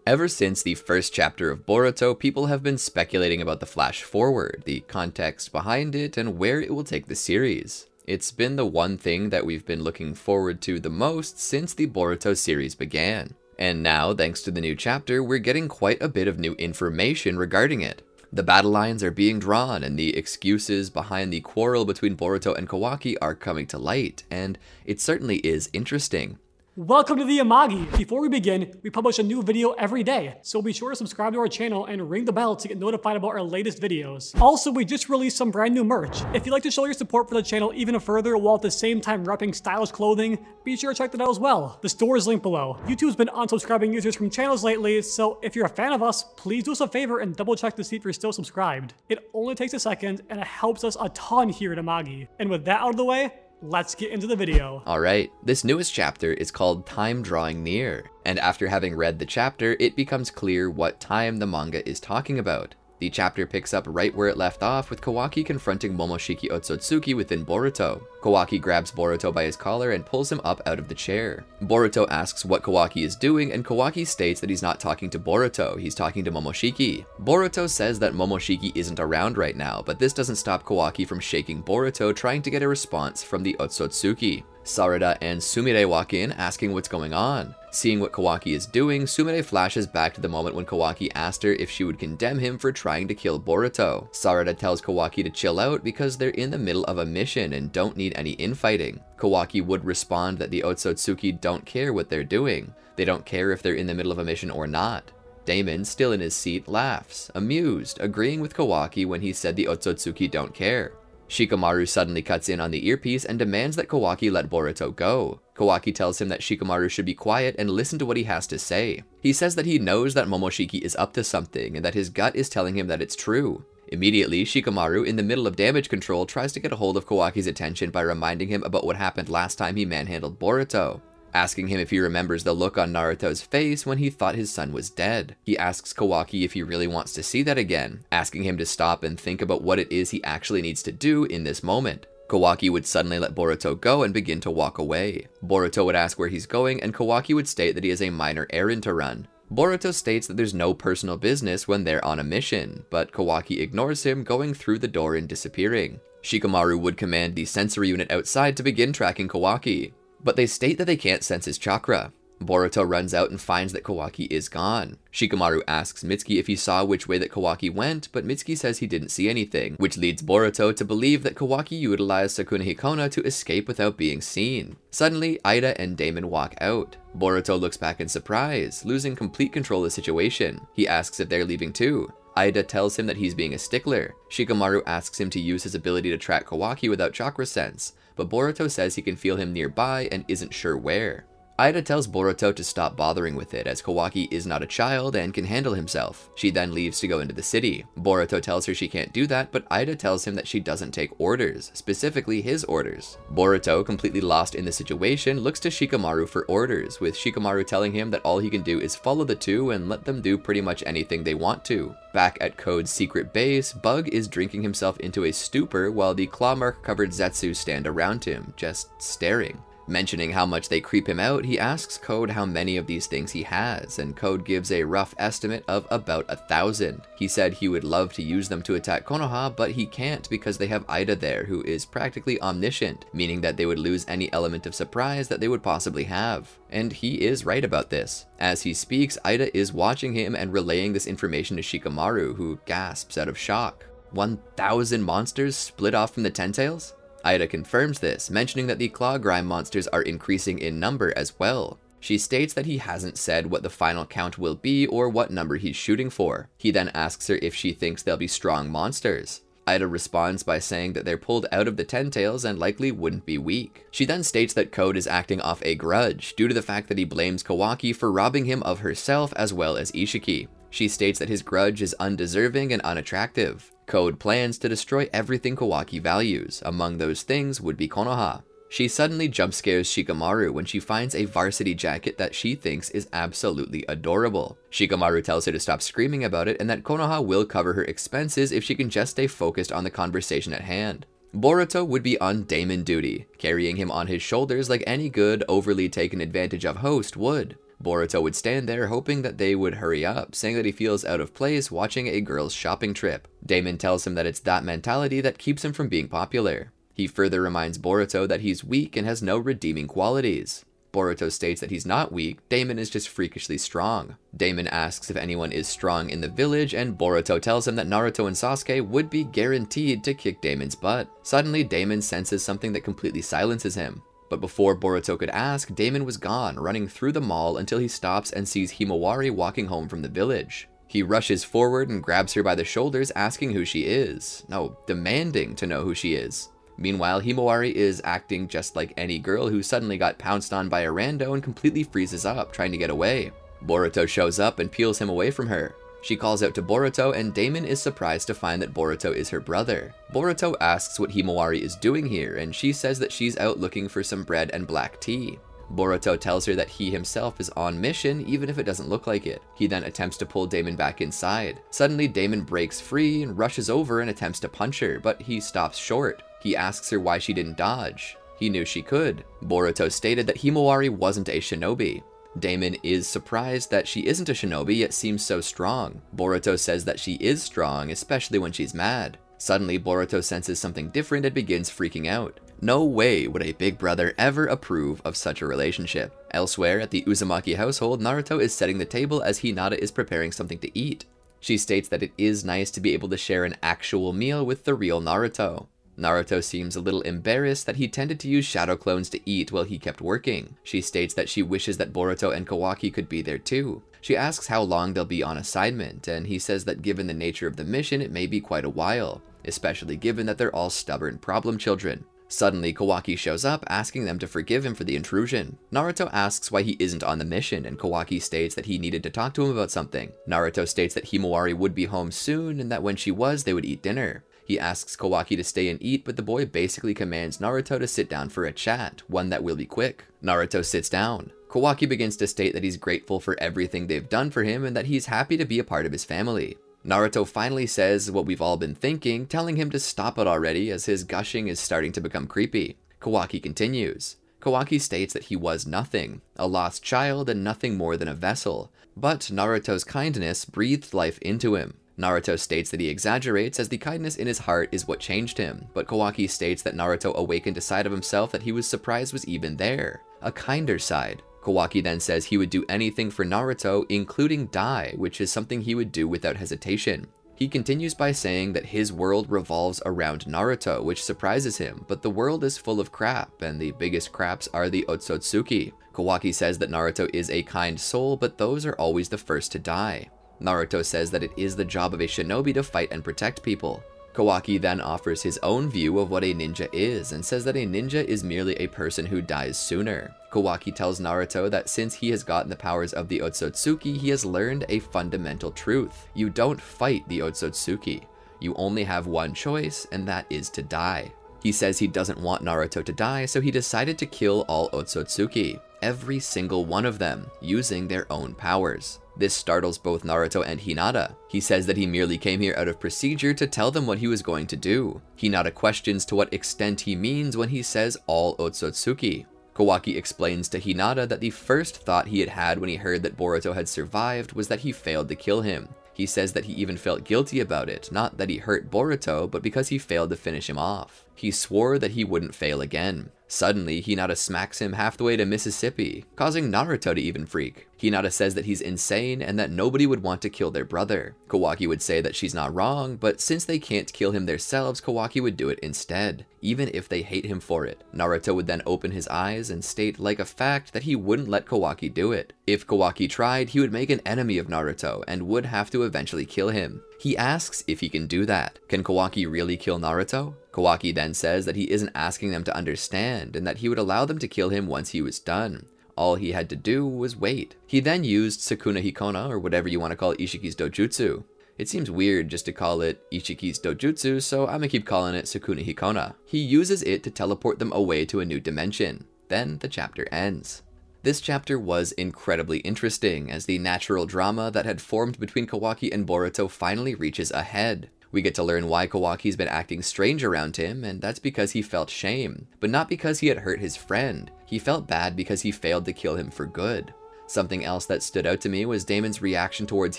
Ever since the first chapter of Boruto, people have been speculating about the flash forward, the context behind it, and where it will take the series. It's been the one thing that we've been looking forward to the most since the Boruto series began. And now, thanks to the new chapter, we're getting quite a bit of new information regarding it. The battle lines are being drawn, and the excuses behind the quarrel between Boruto and Kawaki are coming to light, and it certainly is interesting. Welcome to the Amagi! Before we begin, we publish a new video every day, so be sure to subscribe to our channel and ring the bell to get notified about our latest videos. Also, we just released some brand new merch. If you'd like to show your support for the channel even further while at the same time repping stylish clothing, be sure to check that out as well. The store is linked below. YouTube's been unsubscribing users from channels lately, so if you're a fan of us, please do us a favor and double check to see if you're still subscribed. It only takes a second, and it helps us a ton here at Amagi. And with that out of the way, let's get into the video. Alright, this newest chapter is called Time Drawing Near, and after having read the chapter, it becomes clear what time the manga is talking about. The chapter picks up right where it left off with Kawaki confronting Momoshiki Otsutsuki within Boruto. Kawaki grabs Boruto by his collar and pulls him up out of the chair. Boruto asks what Kawaki is doing, and Kawaki states that he's not talking to Boruto, he's talking to Momoshiki. Boruto says that Momoshiki isn't around right now, but this doesn't stop Kawaki from shaking Boruto, trying to get a response from the Otsutsuki. Sarada and Sumire walk in, asking what's going on. Seeing what Kawaki is doing, Sumire flashes back to the moment when Kawaki asked her if she would condemn him for trying to kill Boruto. Sarada tells Kawaki to chill out because they're in the middle of a mission and don't need any infighting. Kawaki would respond that the Otsutsuki don't care what they're doing. They don't care if they're in the middle of a mission or not. Damon, still in his seat, laughs, amused, agreeing with Kawaki when he said the Otsutsuki don't care. Shikamaru suddenly cuts in on the earpiece and demands that Kawaki let Boruto go. Kawaki tells him that Shikamaru should be quiet and listen to what he has to say. He says that he knows that Momoshiki is up to something and that his gut is telling him that it's true. Immediately, Shikamaru, in the middle of damage control, tries to get a hold of Kawaki's attention by reminding him about what happened last time he manhandled Boruto, asking him if he remembers the look on Naruto's face when he thought his son was dead. He asks Kawaki if he really wants to see that again, asking him to stop and think about what it is he actually needs to do in this moment. Kawaki would suddenly let Boruto go and begin to walk away. Boruto would ask where he's going, and Kawaki would state that he has a minor errand to run. Boruto states that there's no personal business when they're on a mission, but Kawaki ignores him, going through the door and disappearing. Shikamaru would command the sensory unit outside to begin tracking Kawaki, but they state that they can't sense his chakra. Boruto runs out and finds that Kawaki is gone. Shikamaru asks Mitsuki if he saw which way that Kawaki went, but Mitsuki says he didn't see anything, which leads Boruto to believe that Kawaki utilized Sukuna Hikona to escape without being seen. Suddenly, Ida and Damon walk out. Boruto looks back in surprise, losing complete control of the situation. He asks if they're leaving too. Ida tells him that he's being a stickler. Shikamaru asks him to use his ability to track Kawaki without chakra sense, but Boruto says he can feel him nearby and isn't sure where. Ida tells Boruto to stop bothering with it, as Kawaki is not a child and can handle himself. She then leaves to go into the city. Boruto tells her she can't do that, but Ida tells him that she doesn't take orders, specifically his orders. Boruto, completely lost in the situation, looks to Shikamaru for orders, with Shikamaru telling him that all he can do is follow the two and let them do pretty much anything they want to. Back at Code's secret base, Bug is drinking himself into a stupor while the claw mark covered Zetsu stand around him, just staring. Mentioning how much they creep him out, he asks Code how many of these things he has, and Code gives a rough estimate of about 1,000. He said he would love to use them to attack Konoha, but he can't because they have Ida there, who is practically omniscient, meaning that they would lose any element of surprise that they would possibly have. And he is right about this. As he speaks, Ida is watching him and relaying this information to Shikamaru, who gasps out of shock. 1,000 monsters split off from the Ten Tails? Ida confirms this, mentioning that the Claw Grime monsters are increasing in number as well. She states that he hasn't said what the final count will be or what number he's shooting for. He then asks her if she thinks they'll be strong monsters. Ida responds by saying that they're pulled out of the Ten Tails and likely wouldn't be weak. She then states that Code is acting off a grudge due to the fact that he blames Kawaki for robbing him of herself as well as Ishiki. She states that his grudge is undeserving and unattractive. Code plans to destroy everything Kawaki values. Among those things would be Konoha. She suddenly jump scares Shikamaru when she finds a varsity jacket that she thinks is absolutely adorable. Shikamaru tells her to stop screaming about it and that Konoha will cover her expenses if she can just stay focused on the conversation at hand. Boruto would be on Damon duty, carrying him on his shoulders like any good, overly taken advantage of host would. Boruto would stand there hoping that they would hurry up, saying that he feels out of place watching a girl's shopping trip. Damon tells him that it's that mentality that keeps him from being popular. He further reminds Boruto that he's weak and has no redeeming qualities. Boruto states that he's not weak, Damon is just freakishly strong. Damon asks if anyone is strong in the village, and Boruto tells him that Naruto and Sasuke would be guaranteed to kick Damon's butt. Suddenly, Damon senses something that completely silences him. But before Boruto could ask, Damon was gone, running through the mall until he stops and sees Himawari walking home from the village. He rushes forward and grabs her by the shoulders, asking who she is. No, demanding to know who she is. Meanwhile, Himawari is acting just like any girl who suddenly got pounced on by a rando and completely freezes up, trying to get away. Boruto shows up and peels him away from her. She calls out to Boruto, and Damon is surprised to find that Boruto is her brother. Boruto asks what Himawari is doing here, and she says that she's out looking for some bread and black tea. Boruto tells her that he himself is on mission, even if it doesn't look like it. He then attempts to pull Damon back inside. Suddenly, Damon breaks free and rushes over and attempts to punch her, but he stops short. He asks her why she didn't dodge. He knew she could. Boruto stated that Himawari wasn't a shinobi. Damon is surprised that she isn't a shinobi yet seems so strong. Boruto says that she is strong, especially when she's mad. Suddenly, Boruto senses something different and begins freaking out. No way would a big brother ever approve of such a relationship. Elsewhere, at the Uzumaki household, Naruto is setting the table as Hinata is preparing something to eat. She states that it is nice to be able to share an actual meal with the real Naruto. Naruto seems a little embarrassed that he tended to use shadow clones to eat while he kept working. She states that she wishes that Boruto and Kawaki could be there too. She asks how long they'll be on assignment, and he says that given the nature of the mission, it may be quite a while, especially given that they're all stubborn problem children. Suddenly, Kawaki shows up, asking them to forgive him for the intrusion. Naruto asks why he isn't on the mission, and Kawaki states that he needed to talk to him about something. Naruto states that Himawari would be home soon, and that when she was, they would eat dinner. He asks Kawaki to stay and eat, but the boy basically commands Naruto to sit down for a chat, one that will be quick. Naruto sits down. Kawaki begins to state that he's grateful for everything they've done for him and that he's happy to be a part of his family. Naruto finally says what we've all been thinking, telling him to stop it already as his gushing is starting to become creepy. Kawaki continues. Kawaki states that he was nothing, a lost child and nothing more than a vessel, but Naruto's kindness breathed life into him. Naruto states that he exaggerates as the kindness in his heart is what changed him, but Kawaki states that Naruto awakened a side of himself that he was surprised was even there, a kinder side. Kawaki then says he would do anything for Naruto, including die, which is something he would do without hesitation. He continues by saying that his world revolves around Naruto, which surprises him, but the world is full of crap, and the biggest craps are the Otsutsuki. Kawaki says that Naruto is a kind soul, but those are always the first to die. Naruto says that it is the job of a shinobi to fight and protect people. Kawaki then offers his own view of what a ninja is, and says that a ninja is merely a person who dies sooner. Kawaki tells Naruto that since he has gotten the powers of the Otsutsuki, he has learned a fundamental truth. You don't fight the Otsutsuki. You only have one choice, and that is to die. He says he doesn't want Naruto to die, so he decided to kill all Otsutsuki, every single one of them, using their own powers. This startles both Naruto and Hinata. He says that he merely came here out of procedure to tell them what he was going to do. Hinata questions to what extent he means when he says all Otsutsuki. Kawaki explains to Hinata that the first thought he had had when he heard that Boruto had survived was that he failed to kill him. He says that he even felt guilty about it, not that he hurt Boruto, but because he failed to finish him off. He swore that he wouldn't fail again. Suddenly, Hinata smacks him half the way to Mississippi, causing Naruto to even freak. Hinata says that he's insane and that nobody would want to kill their brother. Kawaki would say that she's not wrong, but since they can't kill him themselves, Kawaki would do it instead, even if they hate him for it. Naruto would then open his eyes and state like a fact that he wouldn't let Kawaki do it. If Kawaki tried, he would make an enemy of Naruto and would have to eventually kill him. He asks if he can do that. Can Kawaki really kill Naruto? Kawaki then says that he isn't asking them to understand and that he would allow them to kill him once he was done. All he had to do was wait. He then used Sukuna Hikona, or whatever you want to call Ishiki's Dojutsu. It seems weird just to call it Ishiki's Dojutsu, so I'm gonna keep calling it Sukuna Hikona. He uses it to teleport them away to a new dimension. Then the chapter ends. This chapter was incredibly interesting, as the natural drama that had formed between Kawaki and Boruto finally reaches a head. We get to learn why Kawaki's been acting strange around him, and that's because he felt shame, but not because he had hurt his friend. He felt bad because he failed to kill him for good. Something else that stood out to me was Damon's reaction towards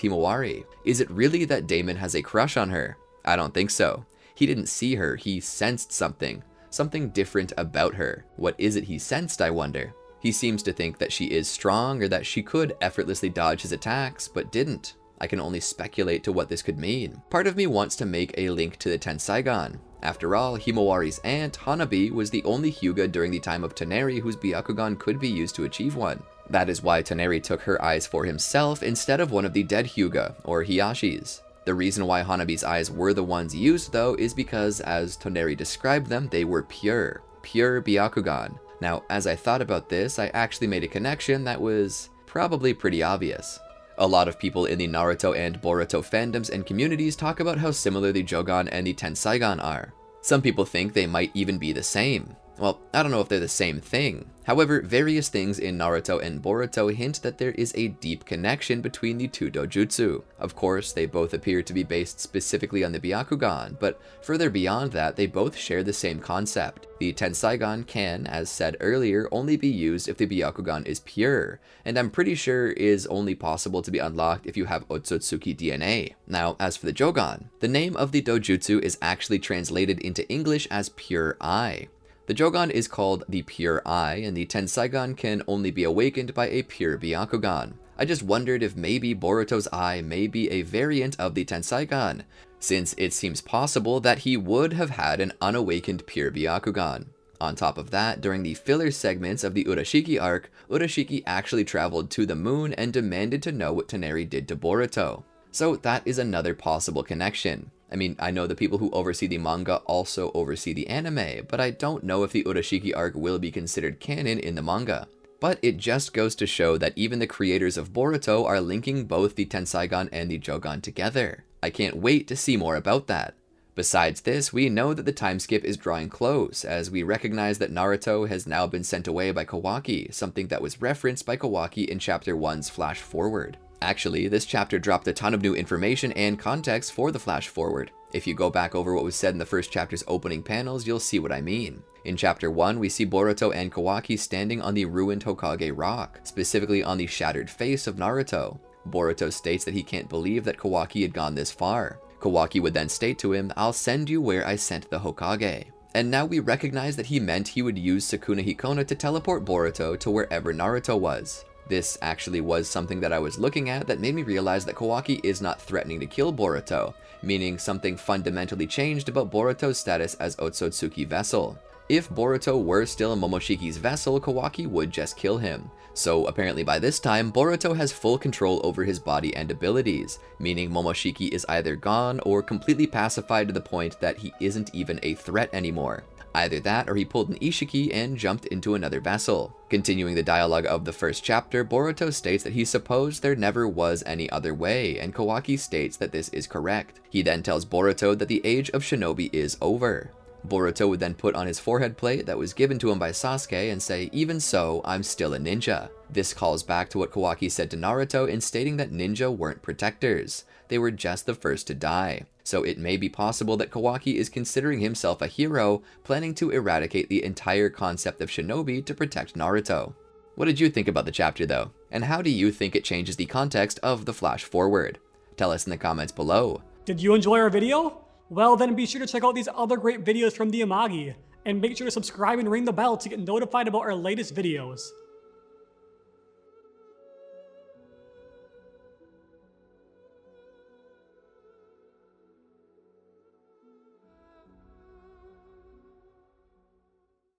Himawari. Is it really that Damon has a crush on her? I don't think so. He didn't see her, he sensed something. Something different about her. What is it he sensed, I wonder? He seems to think that she is strong or that she could effortlessly dodge his attacks, but didn't. I can only speculate to what this could mean. Part of me wants to make a link to the Tenseigan. After all, Himawari's aunt, Hanabi, was the only Hyuga during the time of Toneri whose Byakugan could be used to achieve one. That is why Toneri took her eyes for himself instead of one of the dead Hyuga, or Hiyashis. The reason why Hanabi's eyes were the ones used, though, is because, as Toneri described them, they were pure Byakugan. Now, as I thought about this, I actually made a connection that was probably pretty obvious. A lot of people in the Naruto and Boruto fandoms and communities talk about how similar the Jogan and the Tenseigan are. Some people think they might even be the same. Well, I don't know if they're the same thing. However, various things in Naruto and Boruto hint that there is a deep connection between the two dojutsu. Of course, they both appear to be based specifically on the Byakugan, but further beyond that, they both share the same concept. The Tenseigan can, as said earlier, only be used if the Byakugan is pure, and I'm pretty sure is only possible to be unlocked if you have Otsutsuki DNA. Now, as for the Jogan, the name of the dojutsu is actually translated into English as Pure Eye. The Jogan is called the Pure Eye, and the Tenseigan can only be awakened by a pure Byakugan. I just wondered if maybe Boruto's eye may be a variant of the Tenseigan, since it seems possible that he would have had an unawakened pure Byakugan. On top of that, during the filler segments of the Urashiki arc, Urashiki actually traveled to the moon and demanded to know what Toneri did to Boruto. So that is another possible connection. I mean, I know the people who oversee the manga also oversee the anime, but I don't know if the Urashiki arc will be considered canon in the manga. But it just goes to show that even the creators of Boruto are linking both the Tenseigan and the Jogan together. I can't wait to see more about that. Besides this, we know that the time skip is drawing close, as we recognize that Naruto has now been sent away by Kawaki, something that was referenced by Kawaki in Chapter 1's Flash Forward. Actually, this chapter dropped a ton of new information and context for the Flash Forward. If you go back over what was said in the first chapter's opening panels, you'll see what I mean. In Chapter 1, we see Boruto and Kawaki standing on the ruined Hokage rock, specifically on the shattered face of Naruto. Boruto states that he can't believe that Kawaki had gone this far. Kawaki would then state to him, "I'll send you where I sent the Hokage." And now we recognize that he meant he would use Sukuna Hikona to teleport Boruto to wherever Naruto was. This actually was something that I was looking at that made me realize that Kawaki is not threatening to kill Boruto, meaning something fundamentally changed about Boruto's status as Otsutsuki vessel. If Boruto were still Momoshiki's vessel, Kawaki would just kill him. So apparently by this time, Boruto has full control over his body and abilities, meaning Momoshiki is either gone or completely pacified to the point that he isn't even a threat anymore. Either that or he pulled an Ishiki and jumped into another vessel. Continuing the dialogue of the first chapter, Boruto states that he supposed there never was any other way, and Kawaki states that this is correct. He then tells Boruto that the age of shinobi is over. Boruto would then put on his forehead plate that was given to him by Sasuke and say, "Even so, I'm still a ninja." This calls back to what Kawaki said to Naruto in stating that ninja weren't protectors. They were just the first to die. So it may be possible that Kawaki is considering himself a hero, planning to eradicate the entire concept of shinobi to protect Naruto. What did you think about the chapter though? And how do you think it changes the context of the Flash Forward? Tell us in the comments below. Did you enjoy our video? Well, then be sure to check out these other great videos from the Amagi, and make sure to subscribe and ring the bell to get notified about our latest videos.